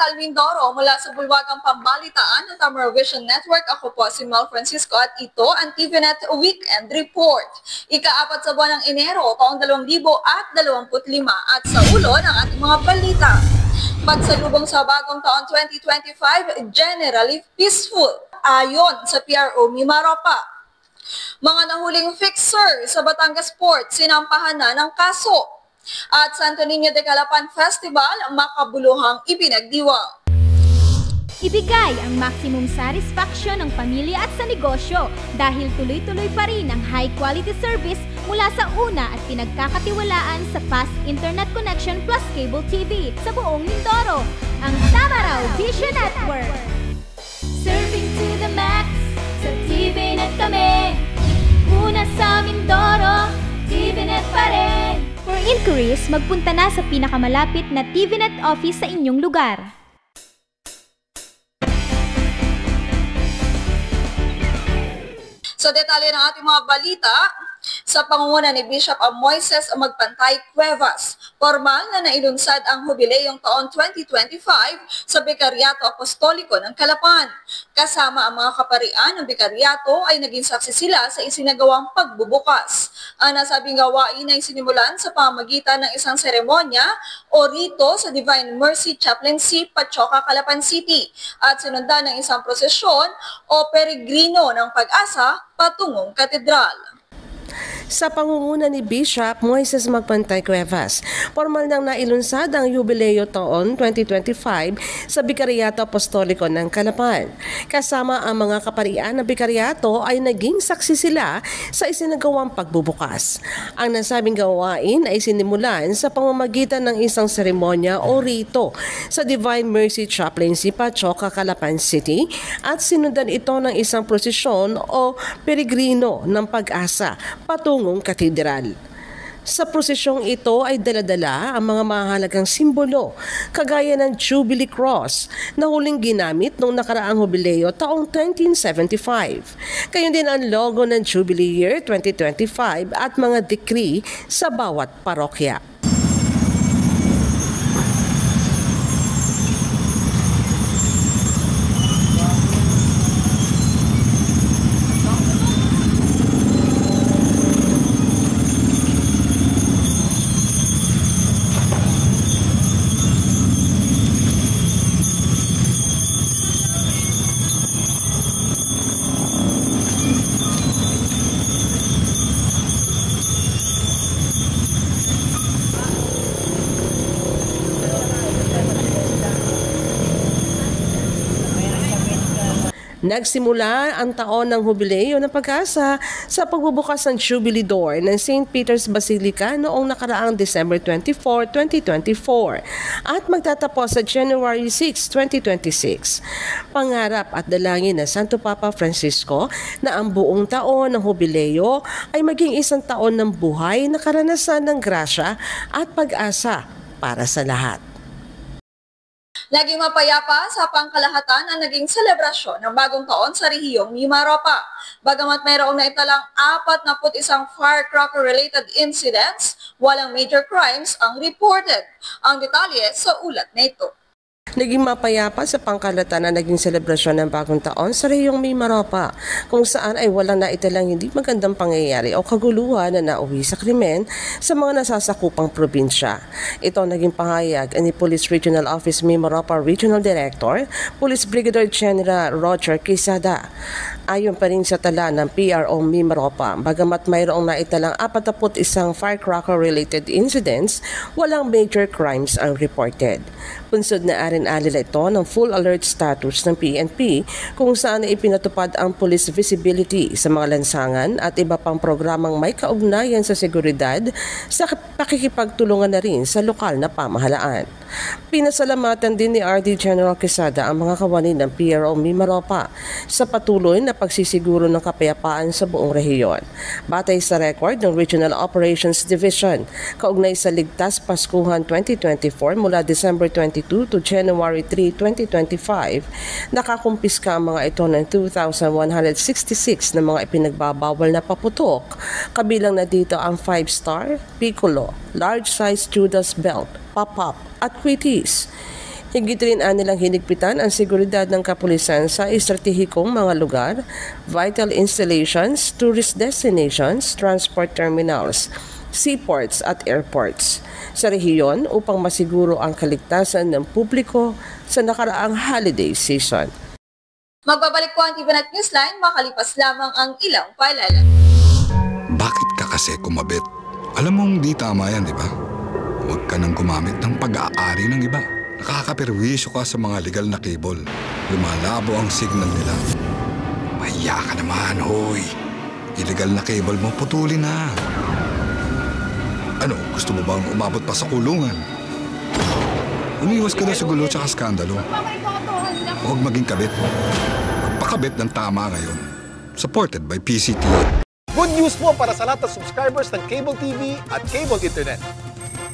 Central Mindoro mula sa Bulwagang Pambalitaan ng Tamar Vision Network. Ako po si Mel Francisco at ito ang TVNet Weekend Report. Ika-4 sa buwan ng Enero taong 2025 at sa ulo ng ating mga balita. Pagsalubong sa bagong taon 2025, generally peaceful ayon sa PRO Mimaropa. Mga nahuling fixer sa Batangas Port sinampahan na ng kaso. At Santo Niño de Calapan Festival ang makabuluhang ipinagdiwang. Ibigay ang maximum satisfaction ng pamilya at sa negosyo dahil tuloy-tuloy pa rin ang high-quality service mula sa una at pinagkakatiwalaan sa fast internet connection plus cable TV sa buong Mindoro, ang Tamaraw Vision Network. Serving to the max, sa TVNet kami. Una sa Mindoro, TVNet pa rin. For inquiries, magpunta na sa pinakamalapit na TVNet office sa inyong lugar. Sa detalye ng ating mga balita, sa pangunguna ni Bishop Moises Magpantay Cuevas, formal na nailunsad ang hubileyong taon 2025 sa Bikaryato Apostoliko ng Calapan. Kasama ang mga kaparian ng Bikaryato ay naging saksi sila sa isinagawang pagbubukas. Ang nasabing gawain ay sinimulan sa pamamagitan ng isang seremonya o rito sa Divine Mercy Chaplaincy, Pachoca, Calapan City at sinundan ng isang prosesyon o peregrino ng pag-asa patungong katedral. Sa pangunguna ni Bishop Moises Magpantay Cuevas, formal nang nailunsad ang Jubileo taon 2025 sa Bikaryato Apostoliko ng Calapan. Kasama ang mga kaparian ng Bikaryato ay naging saksi sila sa isinagawang pagbubukas. Ang nasabing gawain ay sinimulan sa pamamagitan ng isang seremonya o rito sa Divine Mercy Chaplaincy, Pachoca, Calapan City at sinundan ito ng isang prosesyon o peregrino ng pag-asa patungong katedral. Sa prosesyong ito ay daladala ang mga mahalagang simbolo kagaya ng Jubilee Cross na huling ginamit noong nakaraang jubileo taong 1975. Gayon din ang logo ng Jubilee Year 2025 at mga decree sa bawat parokya. Nagsimula ang taon ng Jubileo ng Pag-asa sa pagbubukas ng Jubilee Door ng St. Peter's Basilica noong nakaraang December 24, 2024 at magtatapos sa January 6, 2026. Pangarap at dalangin ng Santo Papa Francisco na ang buong taon ng Jubileo ay maging isang taon ng buhay na karanasan ng grasya at pag-asa para sa lahat. Naging mapayapa sa pangkalahatan ang naging selebrasyon ng bagong taon sa rehiyong Mimaropa. Bagamat mayroong naitalang 41 firecracker-related incidents, walang major crimes ang reported. Ang detalye sa ulat na ito. Naging mapayapa sa pangkalahatan na naging selebrasyon ng bagong taon sa rehiyong Mimaropa, kung saan ay walang naitalang hindi magandang pangyayari o kaguluhan na nauwi sa krimen sa mga nasasakupang probinsya. Ito naging pahayag ni Police Regional Office Mimaropa Regional Director, Police Brigadier General Roger Quesada. Ayon pa rin sa tala ng PRO Mimaropa, bagamat mayroong naitalang 41 firecracker-related incidents, walang major crimes ang reported. Punsod na arin-alila ito ng full alert status ng PNP kung saan ipinatupad ang police visibility sa mga lansangan at iba pang programang may kaugnayan sa seguridad sa pakikipagtulungan na rin sa lokal na pamahalaan. Pinasalamatan din ni RD General Quesada ang mga kawani ng PRO Mimaropa sa patuloy na pagsisiguro ng kapayapaan sa buong rehiyon. Batay sa record ng Regional Operations Division, kaugnay sa Ligtas Paskuhan 2024 mula December 22 to January 3, 2025, nakakumpiska ang mga ito ng 2,166 na mga ipinagbabawal na paputok, kabilang na dito ang 5-star, piccolo, large-size Judas belt, pop-up at quitties. Higit rin nilang hinigpitan ang seguridad ng kapulisan sa estratehikong mga lugar, vital installations, tourist destinations, transport terminals, seaports at airports sa rehiyon upang masiguro ang kaligtasan ng publiko sa nakaraang holiday season. Magbabalik po ang TVNet Newsline makalipas lamang ang ilang paalala. Bakit ka kasi kumabit? Alam mong di tama yan, di ba? Huwag ka nang gumamit ng pag-aari ng iba. Nakakaperwisyo ka sa mga legal na cable. Lumalabo ang signal nila. Mahiya ka naman, hoy. Illegal na cable mo, putulin na. Ano, gusto mo bang umabot pa sa kulungan? Umiwas ka na sa gulo tsaka skandalo. Huwag maging kabit. Magpakabit ng tama ngayon. Supported by PCT. Good news po para sa lahat ng subscribers ng Cable TV at Cable Internet.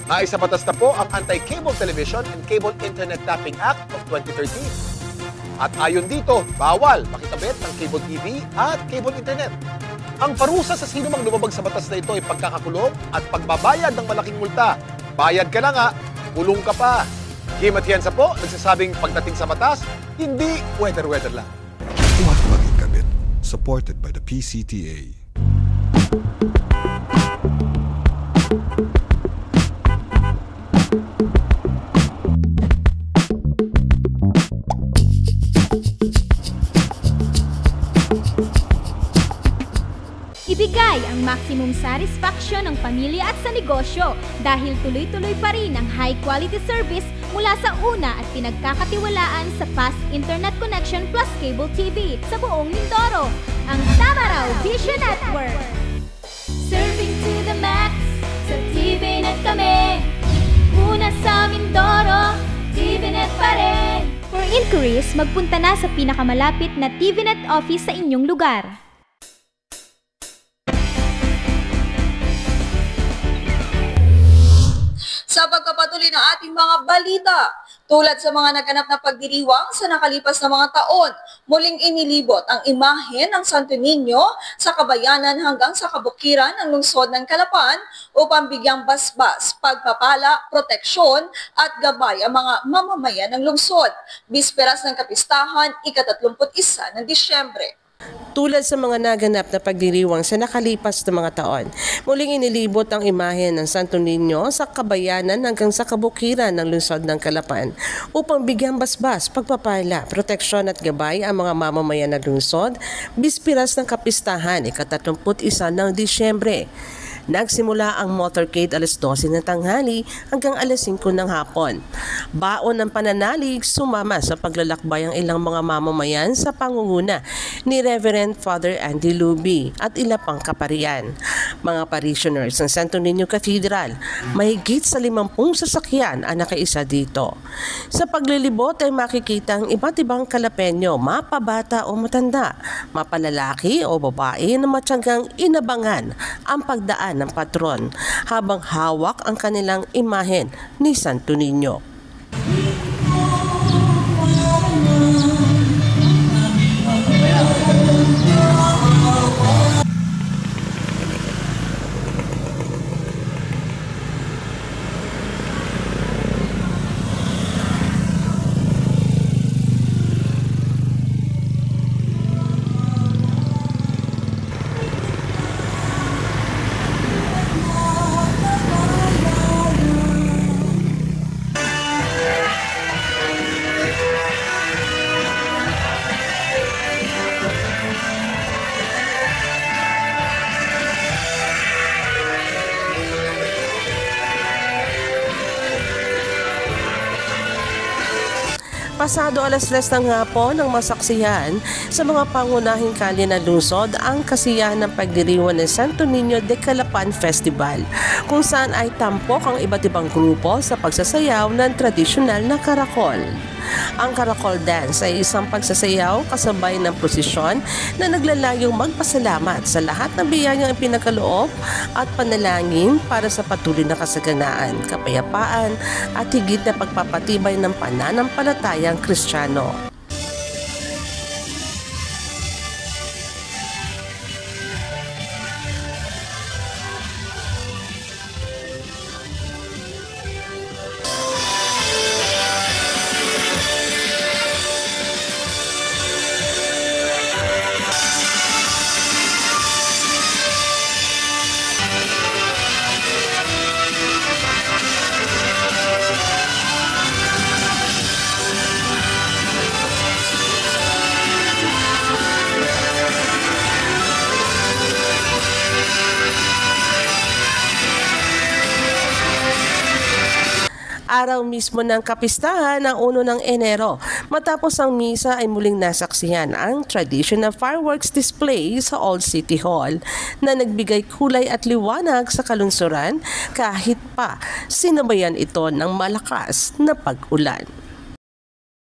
Naisabatas na po ang Anti-Cable Television and Cable Internet Tapping Act of 2013. At ayon dito, bawal makikabit ng Cable TV at Cable Internet. Ang parusa sa sino mang lumabag sa batas na ito ay pagkakakulong at pagbabayad ng malaking multa. Bayad ka na nga, kulong ka pa. Kim Atienza po, nagsasabing pagdating sa batas, hindi weather-weather lang. Huwag maging kabit. Supported by the PCTA. Ibigay ang maximum satisfaction ng pamilya at sa negosyo dahil tuloy-tuloy pa rin ang high-quality service mula sa una at pinagkakatiwalaan sa fast internet connection plus cable TV sa buong Mindoro, ang Tamaraw Vision Network. Serving to the max, sa TVNet kami. Una sa Mindoro, TVNet pa rin. For inquiries, magpunta na sa pinakamalapit na TVNet office sa inyong lugar. Sa pagpapatuloy ng ating mga balita, tulad sa mga naganap na pagdiriwang sa nakalipas na mga taon, muling inilibot ang imahe ng Santo Niño sa Kabayanan hanggang sa kabukiran ng lungsod ng Calapan upang bigyang basbas, pagpapala, proteksyon at gabay ang mga mamamayan ng lungsod. Bisperas ng kapistahan, ika-31 ng Disyembre. Tulad sa mga naganap na pagdiriwang sa nakalipas na mga taon, muling inilibot ang imahe ng Santo Niño sa Kabayanan hanggang sa kabukiran ng lungsod ng Calapan upang bigyang basbas, pagpapala, proteksyon at gabay ang mga mamamayan ng lungsod, bisperas ng kapistahan, ika-31 ng Disyembre. Nagsimula ang motorcade alas 12 ng tanghali hanggang alas 5 ng hapon. Baon ng pananalig, sumama sa paglalakbay ang ilang mga mamamayan sa pangunguna ni Reverend Father Andy Luby at ilang pang kaparian. Mga parishioners ng Santo Niño Cathedral, mahigit sa 50 sasakyan ang nakaisa dito. Sa paglilibot ay makikita ang iba't ibang Kalapenyo, mapabata o matanda, mapalalaki o babae na matyagang inabangan ang pagdaan ng patron habang hawak ang kanilang imahen ni Santo Niño. Pasado alas 3 ng hapon ng masaksihan sa mga pangunahing kalye ng lungsod ang kasiyahan ng pagdiriwang ng Santo Niño de Calapan Festival, kung saan ay tampok ang iba't ibang grupo sa pagsasayaw ng tradisyonal na karakol. Ang Karakol Dance ay isang pagsasayaw kasabay ng prosesyon na naglalayong magpasalamat sa lahat ng biyayang ipinagkaloob at panalangin para sa patuloy na kasaganaan, kapayapaan at higit na pagpapatibay ng pananampalatayang Kristiyano. Araw mismo ng kapistahan ng 1 ng Enero. Matapos ang misa ay muling nasaksihan ang traditional fireworks display sa Old City Hall na nagbigay kulay at liwanag sa kalungsuran kahit pa sinabayan ito ng malakas na pag-ulan.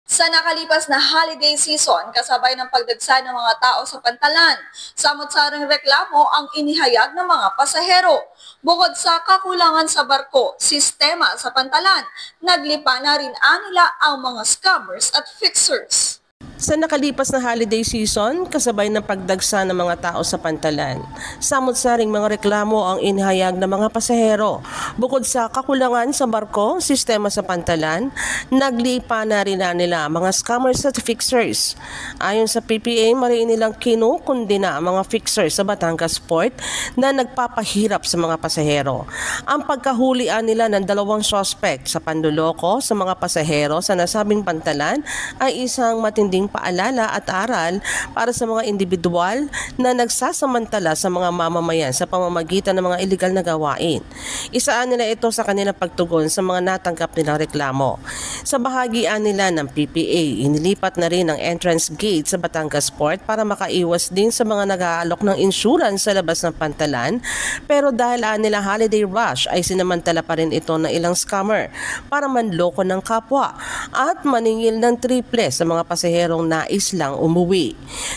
Sa nakalipas na holiday season, kasabay ng pagdagsa ng mga tao sa pantalan, samot-saring reklamo ang inihayag ng mga pasahero. Bukod sa kakulangan sa barko, sistema sa pantalan, naglipa na rin anila ang mga scammers at fixers. Sa nakalipas na holiday season, kasabay ng pagdagsa ng mga tao sa pantalan, samot-saring mga reklamo ang inihayag ng mga pasahero. Bukod sa kakulangan sa barko, sistema sa pantalan, naglipa na rin nila mga scammers at fixers. Ayon sa PPA, mariin nilang kinukundina ang mga fixers sa Batangas Port na nagpapahirap sa mga pasahero. Ang pagkahulian nila ng 2 suspect sa panluloko sa mga pasahero sa nasabing pantalan ay isang matinding paalala at aral para sa mga individual na nagsasamantala sa mga mamamayan sa pamamagitan ng mga iligal na gawain. Isaan nila ito sa kanilang pagtugon sa mga natanggap nilang reklamo. Sa bahagian nila ng PPA, inilipat na rin ang entrance gate sa Batangas Port para makaiwas din sa mga nag-aalok ng insurance sa labas ng pantalan, pero dahil nila holiday rush ay sinamantala pa rin ito ng ilang scammer para manloko ng kapwa at maningil ng triple sa mga pasaherong nais lang umuwi.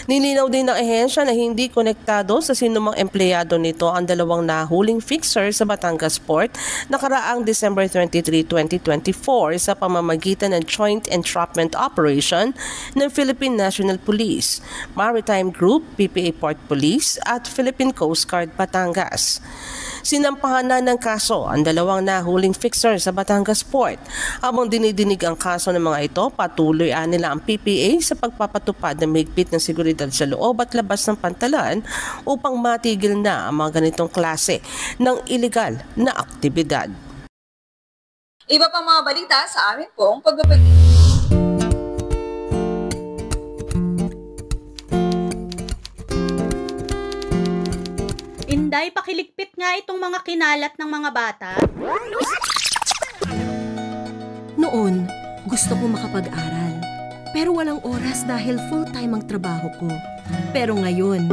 Nilinaw din ng ahensya na hindi konektado sa sinumang empleyado nito ang 2 nahuling fixer sa Batangas Port nakaraang December 23, 2024 sa pamamagitan ng Joint Entrapment Operation ng Philippine National Police, Maritime Group, PPA Port Police at Philippine Coast Guard Batangas. Sinampahan na ng kaso ang 2 nahuling fixer sa Batangas Port. Habang dinidinig ang kaso ng mga ito, patuloy nila ang PPA sa pagpapatupad ng mahigpit ng seguridad sa loob at labas ng pantalan upang matigil na ang mga ganitong klase ng iligal na aktibidad. Iba pang mga balita sa amin pong pagbabalik. Inday, pakiligpit nga itong mga kinalat ng mga bata. Noon, gusto ko makapag-aral. Pero walang oras dahil full-time ang trabaho ko. Pero ngayon,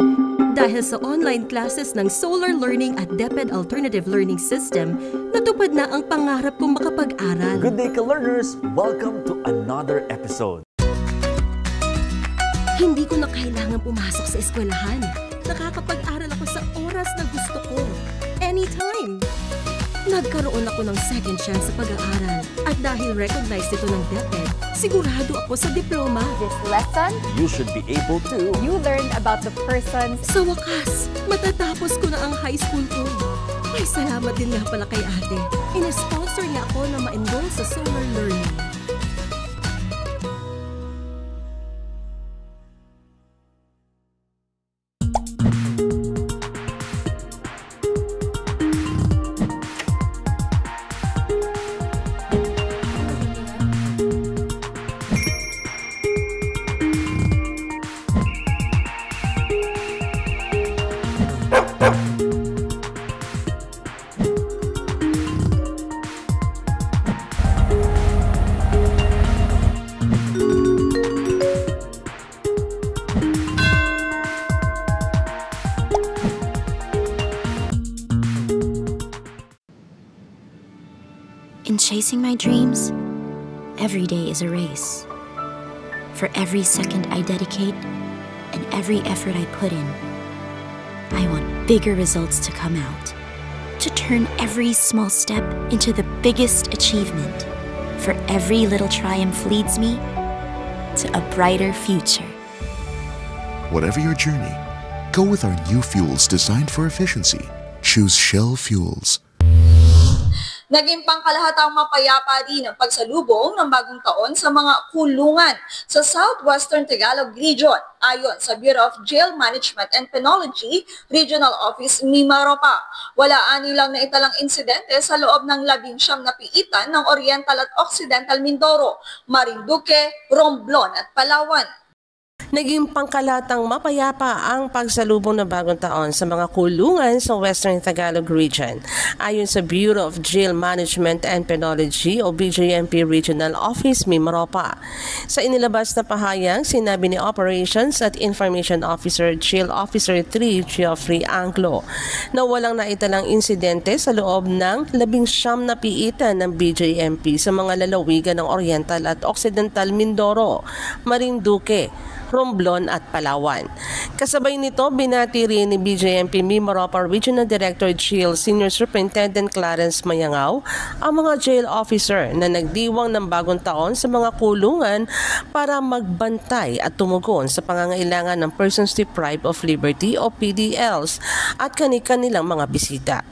dahil sa online classes ng Solar Learning at DepEd Alternative Learning System, natupad na ang pangarap kong makapag-aral. Good day, ka-learners! Welcome to another episode. Hindi ko na kailangan pumasok sa eskwelahan. Nakakapag-aral ako sa oras na gusto ko. Anytime! Nagkaroon ako ng second chance sa pag-aaral. At dahil recognized ito ng DepEd, sigurado ako sa diploma. This lesson, You should be able to... you learned about the persons. Sa wakas, matatapos ko na ang high school ko. Ay, salamat din nga pala kay ate. Ina-sponsor niya ako na ma-enroll sa Solar Learning. In chasing my dreams, every day is a race. For every second I dedicate and every effort I put in, I want bigger results to come out. To turn every small step into the biggest achievement. For every little triumph leads me to a brighter future. Whatever your journey, go with our new fuels designed for efficiency. Choose Shell Fuels. Naging pangkalahatang mapayapa rin ang pagsalubong ng bagong taon sa mga kulungan sa Southwestern Tagalog Region ayon sa Bureau of Jail Management and Penology Regional Office Mimaropa. Wala nilang naitalang insidente sa loob ng 19 na piitan ng Oriental at Occidental Mindoro, Marinduque, Romblon at Palawan. Naging pangkalatang mapayapa ang pagsalubong ng bagong taon sa mga kulungan sa Western Tagalog Region. Ayon sa Bureau of Jail Management and Penology o BJMP Regional Office, Mimaropa. Sa inilabas na pahayag, sinabi ni Operations at Information Officer Jail Officer 3 Geoffrey Anglo na walang naitalang insidente sa loob ng 19 na piitan ng BJMP sa mga lalawigan ng Oriental at Occidental Mindoro, Marinduque, Romblon at Palawan. Kasabay nito, binati rin ni BJMP Mimaropa Regional Director Jail Senior Superintendent Clarence Mayangaw ang mga jail officer na nagdiwang ng bagong taon sa mga kulungan para magbantay at tumugon sa pangangailangan ng persons deprived of liberty o PDLs at kani-kanilang mga bisita.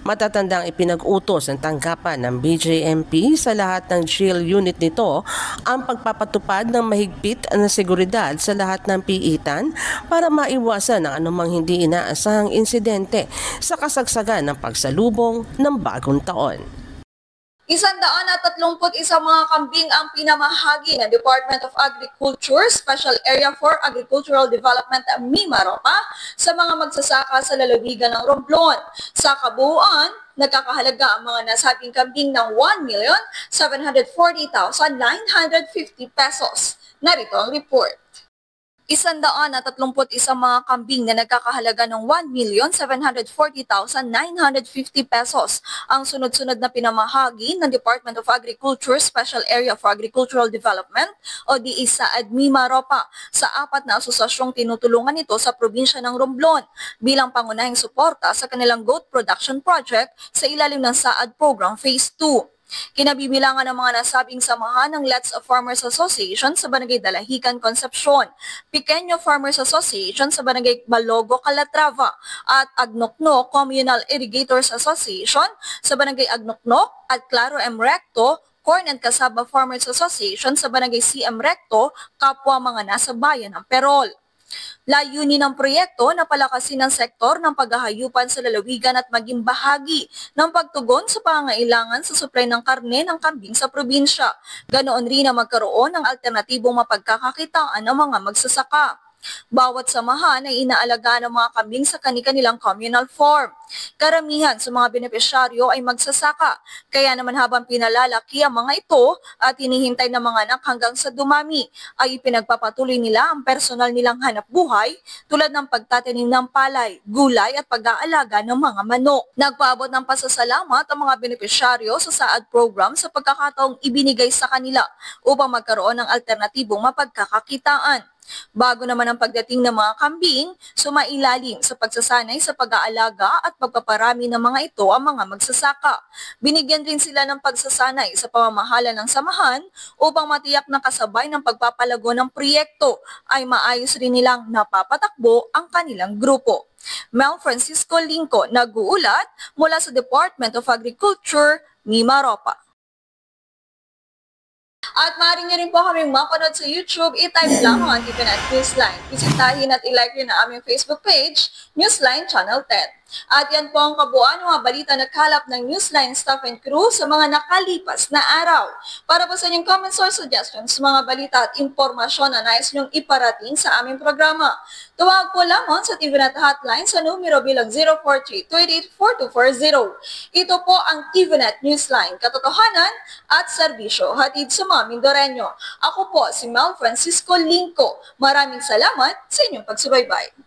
Matatandang ipinag-utos ng tanggapan ng BJMP sa lahat ng jail unit nito ang pagpapatupad ng mahigpit na seguridad sa lahat ng piitan para maiwasan ang anumang hindi inaasahang insidente sa kasagsagan ng pagsalubong ng bagong taon. 131 mga kambing ang pinamahagi ng Department of Agriculture Special Area for Agricultural Development Mimaropa sa mga magsasaka sa lalawigan ng Romblon. Sa kabuuan, nagkakahalaga ang mga nasabing kambing ng 1,740,950 pesos. Narito ang report. 131 mga kambing na nagkakahalaga ng 1,740,950 pesos ang sunod-sunod na pinamahagi ng Department of Agriculture Special Area for Agricultural Development o DISAAD Mimaropa sa 4 na asosasyong tinutulungan nito sa probinsya ng Romblon bilang pangunahing suporta sa kanilang goat production project sa ilalim ng SAAD Program Phase 2. Kinabibilangan ng mga nasabing samahan ng Let's Farmers Association sa Barangay Dalahican, Concepcion, Pequeño Farmers Association sa Barangay Balogo, Calatrava, at Agnokno Communal Irrigators Association sa Barangay Agnokno at Claro M. Recto, Corn and Casaba Farmers Association sa Barangay CM Recto, kapwa mga nasa bayan ng Perol. Layunin ng proyekto na palakasin ang sektor ng paghahayupan sa lalawigan at maging bahagi ng pagtugon sa pangangailangan sa supply ng karne ng kambing sa probinsya. Ganoon rin na magkaroon ng alternatibong mapagkakakitaan ng mga magsasaka. Bawat samahan ay inaalagaan ng mga kambing sa kani-kanilang communal farm. Karamihan sa mga benepisyaryo ay magsasaka, kaya naman habang pinalalaki ang mga ito at hinihintay ng mga anak hanggang sa dumami, ay ipinagpapatuloy nila ang personal nilang hanap buhay tulad ng pagtatanim ng palay, gulay at pag-aalaga ng mga manok. Nagpaabot ng pasasalamat ang mga benepisyaryo sa SAAD program sa pagkakataong ibinigay sa kanila upang magkaroon ng alternatibong mapagkakakitaan. Bago naman ang pagdating ng mga kambing, sumailalim sa pagsasanay sa pag-aalaga at pagpaparami ng mga ito ang mga magsasaka. Binigyan rin sila ng pagsasanay sa pamamahala ng samahan upang matiyak na kasabay ng pagpapalago ng proyekto ay maayos rin nilang napapatakbo ang kanilang grupo. Mel Francisco Linco, nag-uulat mula sa Department of Agriculture, Mimaropa. At maaari niyo rin po kaming mapanood sa YouTube, i-type lang ang TVNet Newsline. Bisitahin at i-like rin ang aming Facebook page, Newsline Channel 10. At yan po ang kabuuan ng mga balita na kalap ng Newsline staff and crew sa mga nakalipas na araw. Para po sa inyong comments or suggestions sa mga balita at impormasyon na nais niyong iparating sa aming programa, tawag po lamang sa TVNet hotline sa numero bilang 043-288-4240. Ito po ang TVNet Newsline, katotohanan at serbisyo hatid sa mga Mindoreño. Ako po si Mel Francisco Linco. Maraming salamat sa inyong pagsubaybay.